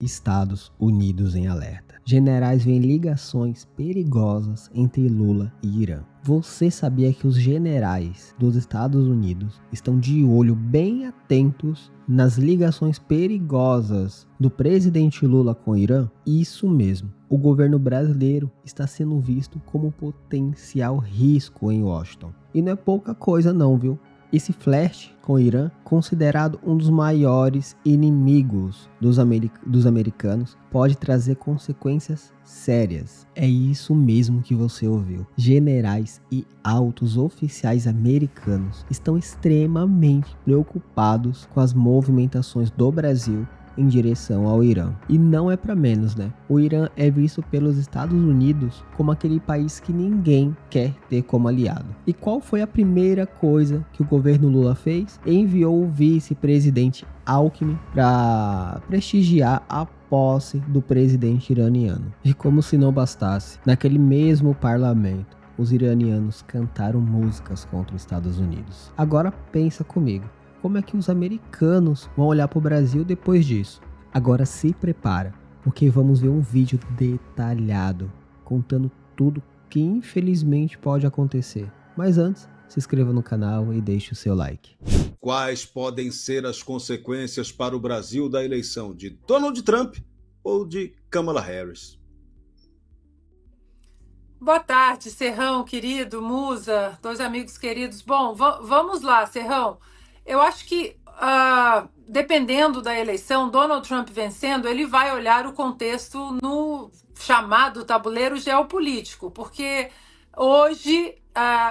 Estados Unidos em alerta. Generais veem ligações perigosas entre Lula e Irã. Você sabia que os generais dos Estados Unidos estão de olho bem atentos nas ligações perigosas do presidente Lula com o Irã? Isso mesmo. O governo brasileiro está sendo visto como potencial risco em Washington. E não é pouca coisa não, viu? Esse flerte com o Irã, considerado um dos maiores inimigos dos americanos, pode trazer consequências sérias. É isso mesmo que você ouviu. Generais e altos oficiais americanos estão extremamente preocupados com as movimentações do Brasil em direção ao Irã. E não é para menos, né? O Irã é visto pelos Estados Unidos como aquele país que ninguém quer ter como aliado. E qual foi a primeira coisa que o governo Lula fez? Enviou o vice-presidente Alckmin para prestigiar a posse do presidente iraniano. E como se não bastasse, naquele mesmo parlamento, os iranianos cantaram músicas contra os Estados Unidos. Agora pensa comigo. Como é que os americanos vão olhar para o Brasil depois disso? Agora se prepara, porque vamos ver um vídeo detalhado, contando tudo que infelizmente pode acontecer. Mas antes, se inscreva no canal e deixe o seu like. Quais podem ser as consequências para o Brasil da eleição de Donald Trump ou de Kamala Harris? Boa tarde, Serrão, querido, Musa, dois amigos queridos. Bom, vamos lá, Serrão. Eu acho que, dependendo da eleição, Donald Trump vencendo, ele vai olhar o contexto no chamado tabuleiro geopolítico, porque hoje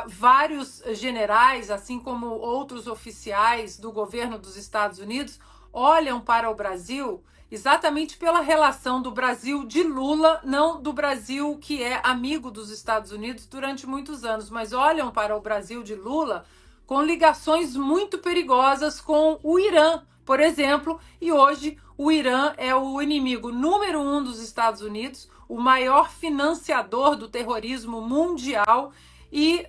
vários generais, assim como outros oficiais do governo dos Estados Unidos, olham para o Brasil exatamente pela relação do Brasil de Lula, não do Brasil que é amigo dos Estados Unidos durante muitos anos, mas olham para o Brasil de Lula com ligações muito perigosas com o Irã, por exemplo, e hoje o Irã é o inimigo número 1 dos Estados Unidos, o maior financiador do terrorismo mundial, e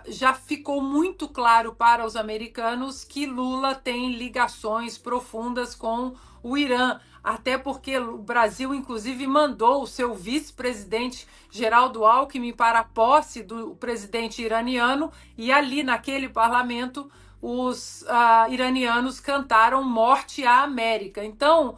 já ficou muito claro para os americanos que Lula tem ligações profundas com o Irã, até porque o Brasil, inclusive, mandou o seu vice-presidente Geraldo Alckmin para a posse do presidente iraniano, e ali naquele parlamento os iranianos cantaram Morte à América. Então,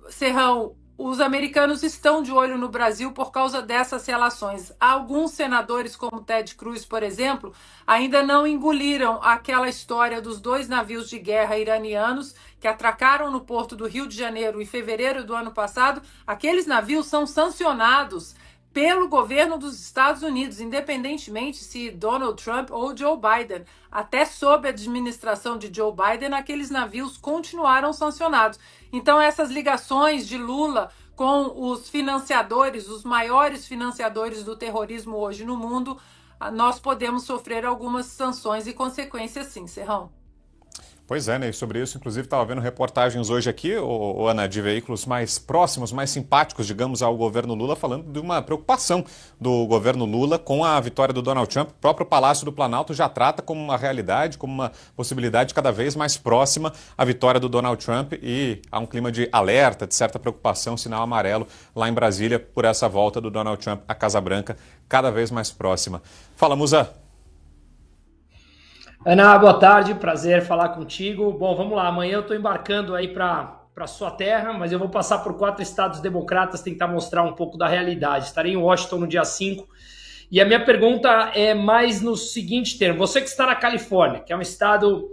Serrão, os americanos estão de olho no Brasil por causa dessas relações. Alguns senadores, como Ted Cruz, por exemplo, ainda não engoliram aquela história dos 2 navios de guerra iranianos que atracaram no porto do Rio de Janeiro em fevereiro do ano passado. Aqueles navios são sancionados pelo governo dos Estados Unidos, independentemente se Donald Trump ou Joe Biden. Até sob a administração de Joe Biden, aqueles navios continuaram sancionados. Então, essas ligações de Lula com os financiadores, os maiores financiadores do terrorismo hoje no mundo, nós podemos sofrer algumas sanções e consequências sim, Serrão. Pois é, né? E sobre isso, inclusive, estava vendo reportagens hoje aqui, Ana, de veículos mais próximos, mais simpáticos, digamos, ao governo Lula, falando de uma preocupação do governo Lula com a vitória do Donald Trump. O próprio Palácio do Planalto já trata como uma realidade, como uma possibilidade cada vez mais próxima a vitória do Donald Trump, e há um clima de alerta, de certa preocupação, sinal amarelo lá em Brasília por essa volta do Donald Trump à Casa Branca, cada vez mais próxima. Fala, Musa. Ana, boa tarde, prazer falar contigo. Bom, vamos lá, amanhã eu estou embarcando aí para sua terra, mas eu vou passar por 4 estados democratas, tentar mostrar um pouco da realidade. Estarei em Washington no dia 5, e a minha pergunta é mais no seguinte termo. Você que está na Califórnia, que é um estado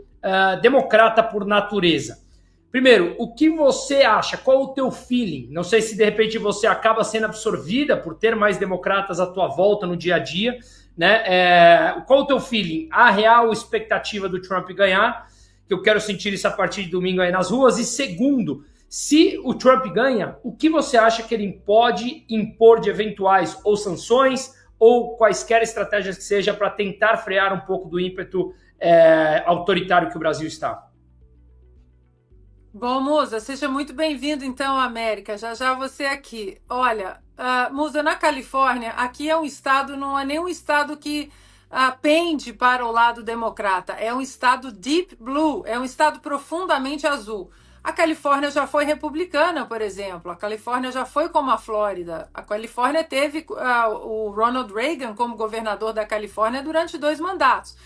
democrata por natureza, primeiro, o que você acha? Qual o teu feeling? Não sei se de repente você acaba sendo absorvida por ter mais democratas à tua volta no dia a dia, né? Qual o teu feeling? A real expectativa do Trump ganhar, que eu quero sentir isso a partir de domingo aí nas ruas. E segundo, se o Trump ganha, o que você acha que ele pode impor de eventuais ou sanções ou quaisquer estratégias que seja para tentar frear um pouco do ímpeto autoritário que o Brasil está? Bom, Musa, seja muito bem-vindo então à América. Já já você aqui. Olha, Musa, na Califórnia, aqui é um estado, não é nem um estado que pende para o lado democrata. É um estado deep blue, é um estado profundamente azul. A Califórnia já foi republicana, por exemplo. A Califórnia já foi como a Flórida. A Califórnia teve o Ronald Reagan como governador da Califórnia durante 2 mandatos.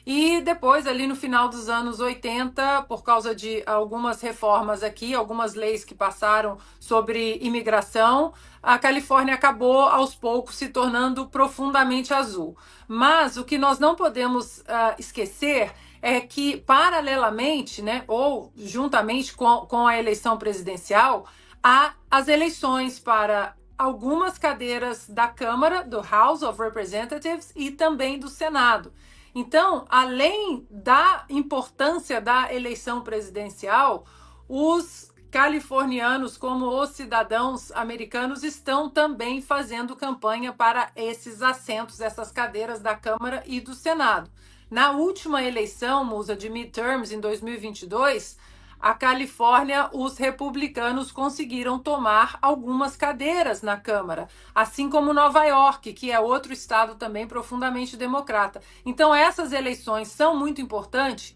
E depois, ali no final dos anos 80, por causa de algumas reformas aqui, algumas leis que passaram sobre imigração, a Califórnia acabou, aos poucos, se tornando profundamente azul. Mas o que nós não podemos esquecer é que, paralelamente, né, ou juntamente com a eleição presidencial, há as eleições para algumas cadeiras da Câmara, do House of Representatives e também do Senado. Então, além da importância da eleição presidencial, os californianos, como os cidadãos americanos, estão também fazendo campanha para esses assentos, essas cadeiras da Câmara e do Senado. Na última eleição, Musa, de midterms, em 2022, a Califórnia, os republicanos conseguiram tomar algumas cadeiras na Câmara, assim como Nova York, que é outro estado também profundamente democrata. Então, essas eleições são muito importantes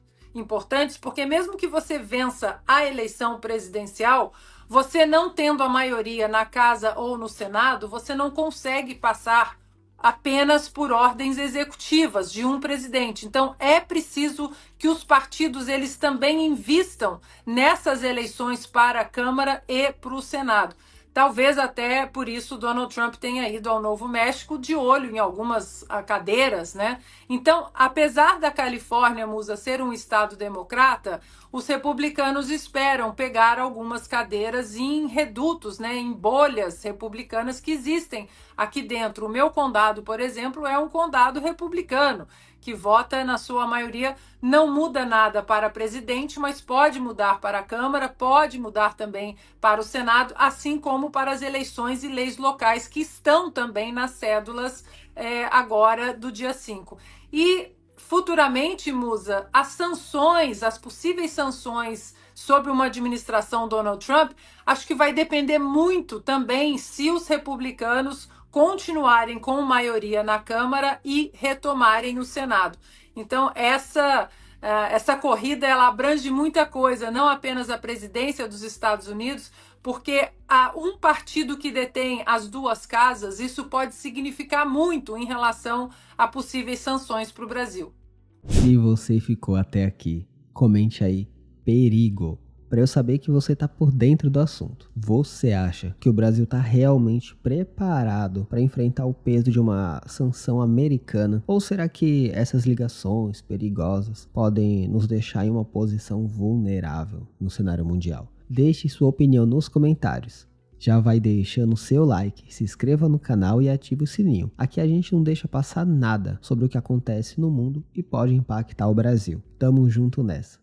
porque mesmo que você vença a eleição presidencial, você não tendo a maioria na Casa ou no Senado, você não consegue passar apenas por ordens executivas de um presidente. Então, é preciso que os partidos eles também invistam nessas eleições para a Câmara e para o Senado. Talvez até por isso Donald Trump tenha ido ao Novo México de olho em algumas cadeiras, né? Então, apesar da Califórnia, Musa, ser um estado democrata, os republicanos esperam pegar algumas cadeiras em redutos, né, em bolhas republicanas que existem aqui dentro. O meu condado, por exemplo, é um condado republicano, que vota na sua maioria, não muda nada para presidente, mas pode mudar para a Câmara, pode mudar também para o Senado, assim como para as eleições e leis locais que estão também nas cédulas agora do dia 5. E futuramente, Musa, as sanções, as possíveis sanções sobre uma administração Donald Trump, acho que vai depender muito também se os republicanos continuarem com maioria na Câmara e retomarem o Senado. Então, essa corrida ela abrange muita coisa, não apenas a presidência dos Estados Unidos, porque há um partido que detém as 2 casas, isso pode significar muito em relação a possíveis sanções para o Brasil. Se você ficou até aqui, comente aí, perigo, para eu saber que você está por dentro do assunto. Você acha que o Brasil está realmente preparado para enfrentar o peso de uma sanção americana? Ou será que essas ligações perigosas podem nos deixar em uma posição vulnerável no cenário mundial? Deixe sua opinião nos comentários. Já vai deixando o seu like, se inscreva no canal e ative o sininho. Aqui a gente não deixa passar nada sobre o que acontece no mundo e pode impactar o Brasil. Tamo junto nessa.